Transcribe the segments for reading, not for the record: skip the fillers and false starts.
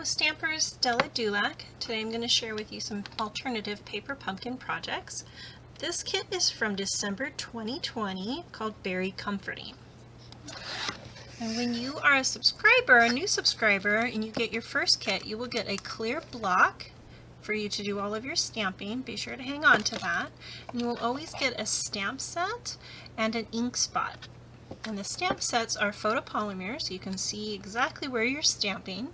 Hello Stampers, Della DuLac. Today I'm going to share with you some alternative paper pumpkin projects. This kit is from December 2020 called Beary Comforting. And when you are a subscriber, a new subscriber, and you get your first kit, you will get a clear block for you to do all of your stamping. Be sure to hang on to that. And you will always get a stamp set and an ink spot. And the stamp sets are photopolymers, so you can see exactly where you're stamping.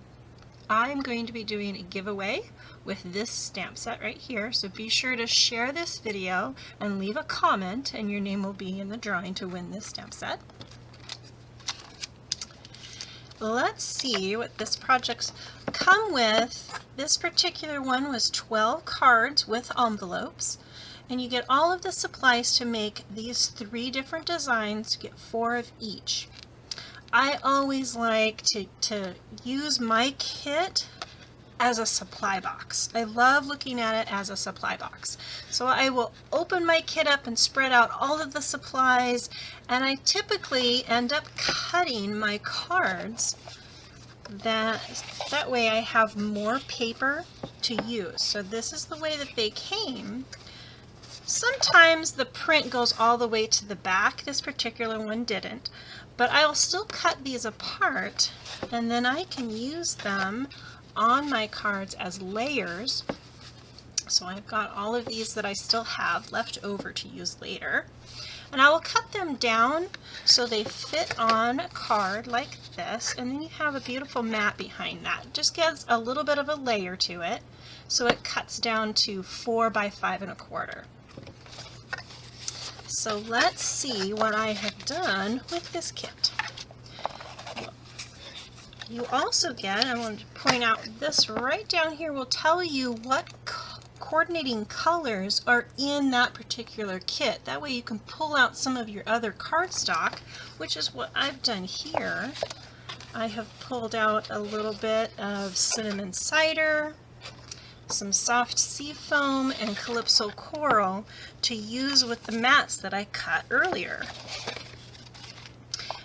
I'm going to be doing a giveaway with this stamp set right here, so be sure to share this video and leave a comment and your name will be in the drawing to win this stamp set. Let's see what this project's come with. This particular one was 12 cards with envelopes, and you get all of the supplies to make these 3 different designs. You get 4 of each. I always like to use my kit as a supply box. I love looking at it as a supply box. So I will open my kit up and spread out all of the supplies, and I typically end up cutting my cards that way I have more paper to use. So this is the way that they came. Sometimes the print goes all the way to the back. This particular one didn't, but I'll still cut these apart and then I can use them on my cards as layers. So I've got all of these that I still have left over to use later, and I will cut them down so they fit on a card like this, and then you have a beautiful mat behind that. It just gives a little bit of a layer to it, so it cuts down to 4 by 5 1/4. So let's see what I have done with this kit. You also get, I want to point out this right down here will tell you what coordinating colors are in that particular kit. That way you can pull out some of your other cardstock, which is what I've done here. I have pulled out a little bit of cinnamon cider, some soft sea foam, and calypso coral to use with the mats that I cut earlier.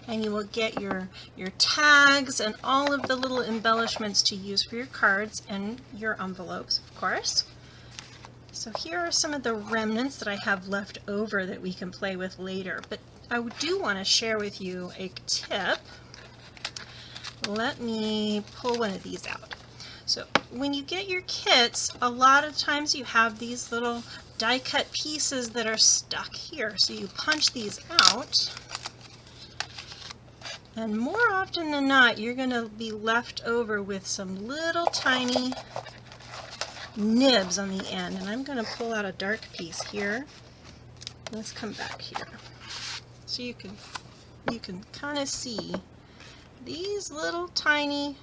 And you will get your tags and all of the little embellishments to use for your cards and your envelopes, of course. So here are some of the remnants that I have left over that we can play with later, but I do want to share with you a tip. Let me pull one of these out. So when you get your kits, a lot of times you have these little die cut pieces that are stuck here. So you punch these out, and more often than not you're going to be left over with some little tiny nibs on the end. And I'm going to pull out a dark piece here. Let's come back here so you can kind of see these little tiny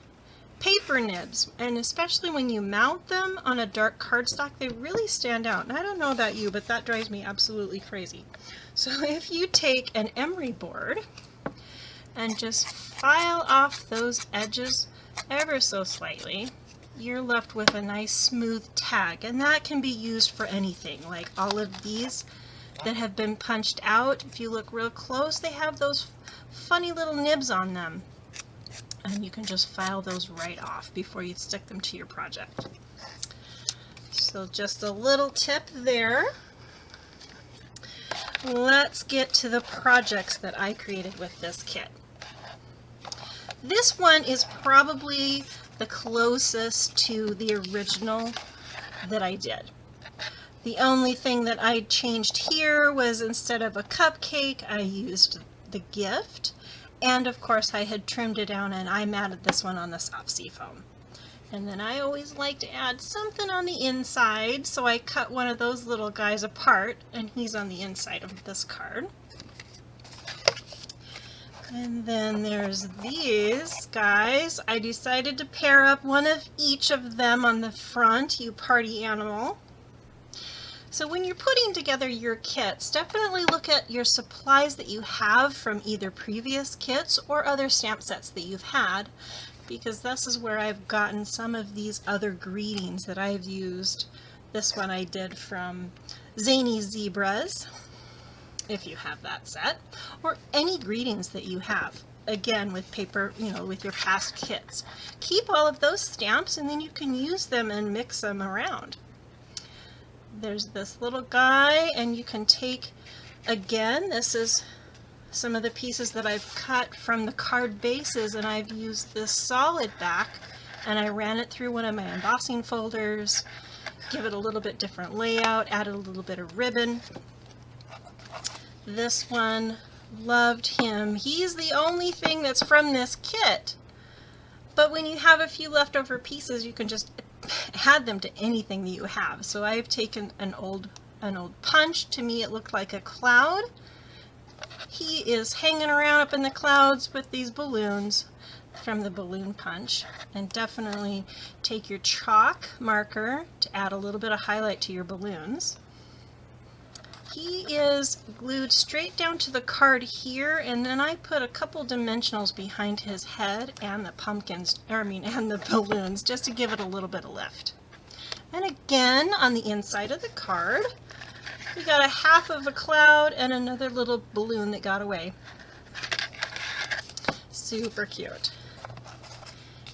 paper nibs, and especially when you mount them on a dark cardstock, they really stand out. And I don't know about you, but that drives me absolutely crazy. So if you take an emery board and just file off those edges ever so slightly, you're left with a nice smooth tag, and that can be used for anything. Like all of these that have been punched out, if you look real close, they have those funny little nibs on them. And you can just file those right off before you stick them to your project. So just a little tip there. Let's get to the projects that I created with this kit. This one is probably the closest to the original that I did. The only thing that I changed here was instead of a cupcake, I used the gift. And of course I had trimmed it down and I matted this one on the soft sea foam. And then I always like to add something on the inside, so I cut one of those little guys apart, and he's on the inside of this card. And then there's these guys. I decided to pair up one of each of them on the front, you party animal. So when you're putting together your kits, definitely look at your supplies that you have from either previous kits or other stamp sets that you've had, because this is where I've gotten some of these other greetings that I've used. This one I did from Zany Zebras, if you have that set, or any greetings that you have. again with paper, with your past kits. Keep all of those stamps and then you can use them and mix them around. There's this little guy, and you can take, again, this is some of the pieces that I've cut from the card bases, and I've used this solid back and I ran it through one of my embossing folders, give it a little bit different layout, added a little bit of ribbon. This one, loved him. He's the only thing that's from this kit. But when you have a few leftover pieces, you can just add them to anything that you have. So I've taken an old punch. To me it looked like a cloud. He is hanging around up in the clouds with these balloons from the balloon punch. And definitely take your chalk marker to add a little bit of highlight to your balloons. He is glued straight down to the card here, and then I put a couple dimensionals behind his head and the pumpkins, and the balloons, just to give it a little bit of lift. And again, on the inside of the card, we got a half of a cloud and another little balloon that got away. Super cute.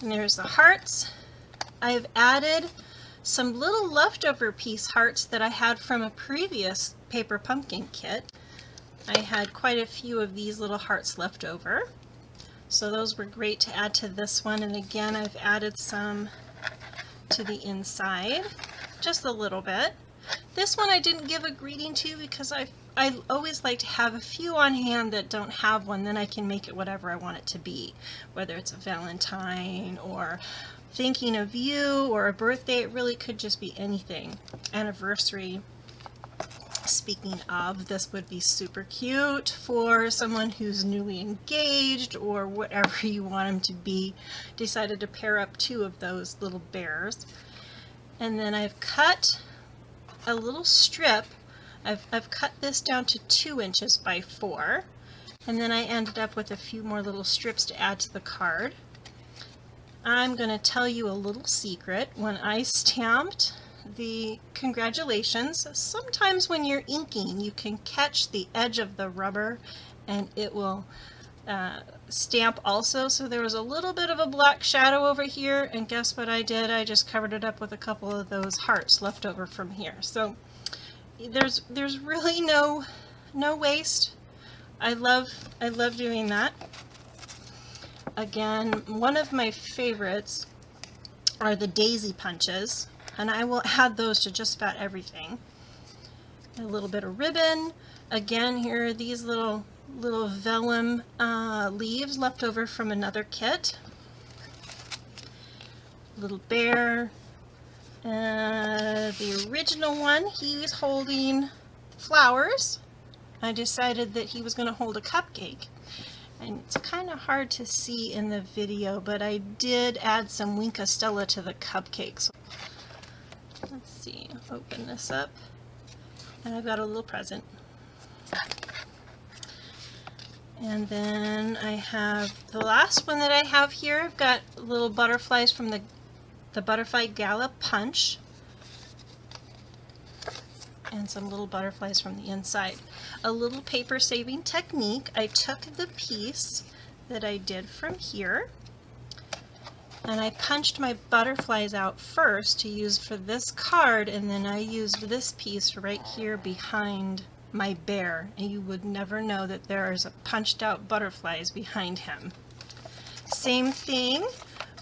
And there's the hearts. I've added some little leftover piece hearts that I had from a previous paper pumpkin kit. I had quite a few of these little hearts left over, so those were great to add to this one. And again, I've added some to the inside, just a little bit. This one I didn't give a greeting to because I always like to have a few on hand that don't have one, then I can make it whatever I want it to be, whether it's a Valentine or thinking of you or a birthday. It really could just be anything. Anniversary. Speaking of, this would be super cute for someone who's newly engaged or whatever you want them to be. Decided to pair up two of those little bears. And then I've cut a little strip. I've cut this down to 2 inches by 4. And then I ended up with a few more little strips to add to the card. I'm going to tell you a little secret. When I stamped the congratulations, sometimes when you're inking you can catch the edge of the rubber and it will stamp also. So there was a little bit of a black shadow over here, and guess what I did? I just covered it up with a couple of those hearts left over from here. So there's really no waste. I love doing that. Again, one of my favorites are the daisy punches, and I will add those to just about everything. A little bit of ribbon. Again, here are these little vellum leaves left over from another kit. Little bear. The original one, he's holding flowers. I decided that he was going to hold a cupcake. And it's kind of hard to see in the video, but I did add some Winka Stella to the cupcakes. Let's see, open this up, and I've got a little present. And then I have the last one that I have here. I've got little butterflies from the Butterfly Gala punch, and some little butterflies from the inside. A little paper saving technique. I took the piece that I did from here and I punched my butterflies out first to use for this card, and then I used this piece right here behind my bear, and you would never know that there's a punched out butterflies behind him. Same thing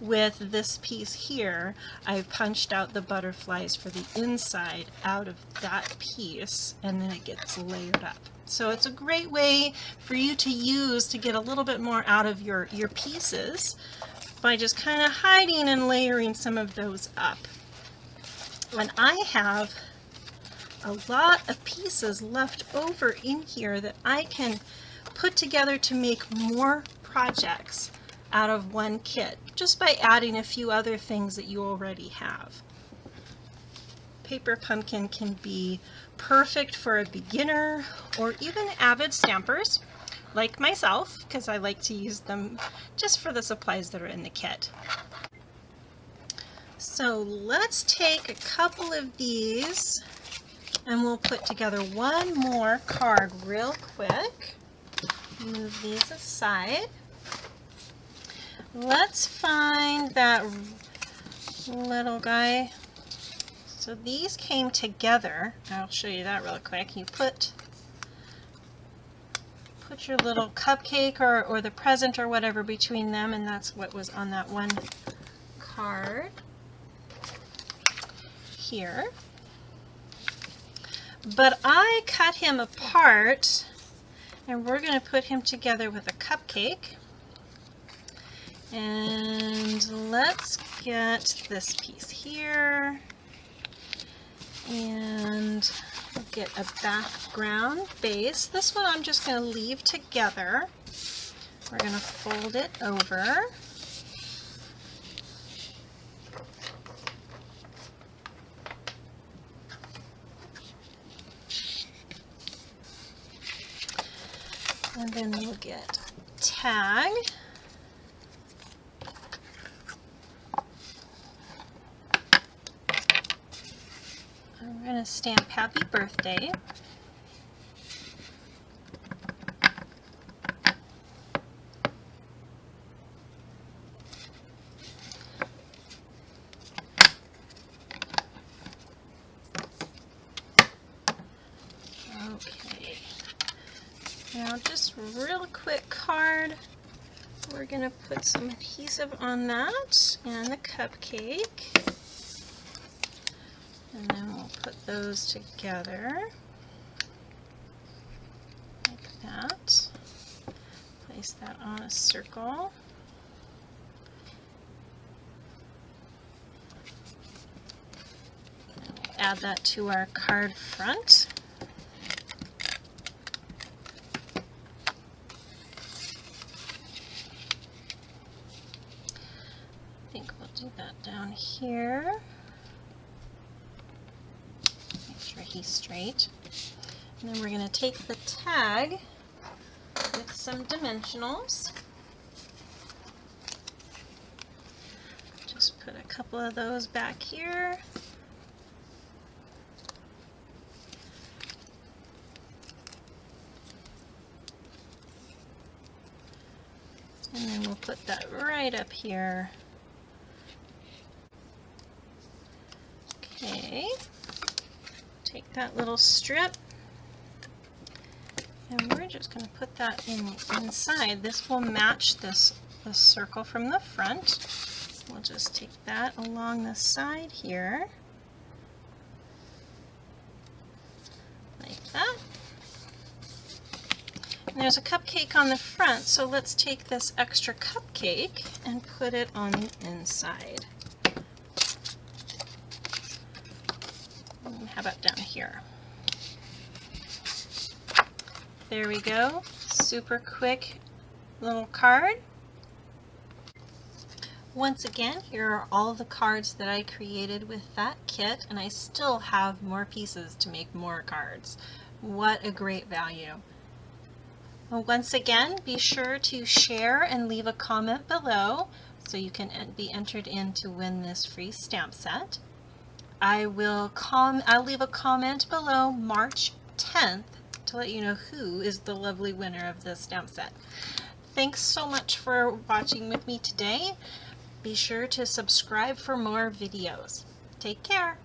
with this piece here. I punched out the butterflies for the inside out of that piece, and then it gets layered up. So it's a great way for you to use to get a little bit more out of your pieces by just kind of hiding and layering some of those up. And I have a lot of pieces left over in here that I can put together to make more projects out of one kit, just by adding a few other things that you already have. Paper pumpkin can be perfect for a beginner or even avid stampers like myself, because I like to use them just for the supplies that are in the kit. So let's take a couple of these and we'll put together one more card real quick. Move these aside. let's find that little guy. So these came together. I'll show you that real quick. You put your little cupcake or the present or whatever between them, and that's what was on that one card here. But I cut him apart, and we're going to put him together with a cupcake. And let's get this piece here, and we'll get a background base. This one I'm just going to leave together. We're going to fold it over. And then we'll get tag. I'm going to stamp happy birthday. Okay. Now just real quick card. We're going to put some adhesive on that and the cupcake. And then we'll put those together like that. Place that on a circle. And we'll add that to our card front. I think we'll do that down here. He's straight. And then we're going to take the tag with some dimensionals. Just put a couple of those back here. And then we'll put that right up here. Okay. Take that little strip, and we're just going to put that inside. This will match this circle from the front. We'll just take that along the side here, like that. And there's a cupcake on the front, so let's take this extra cupcake and put it on the inside. How about down here? There we go. Super quick little card. Once again, here are all the cards that I created with that kit, and I still have more pieces to make more cards. What a great value. Well, once again, be sure to share and leave a comment below so you can be entered in to win this free stamp set. I'll leave a comment below March 10th to let you know who is the lovely winner of this stamp set. Thanks so much for watching with me today. Be sure to subscribe for more videos. Take care.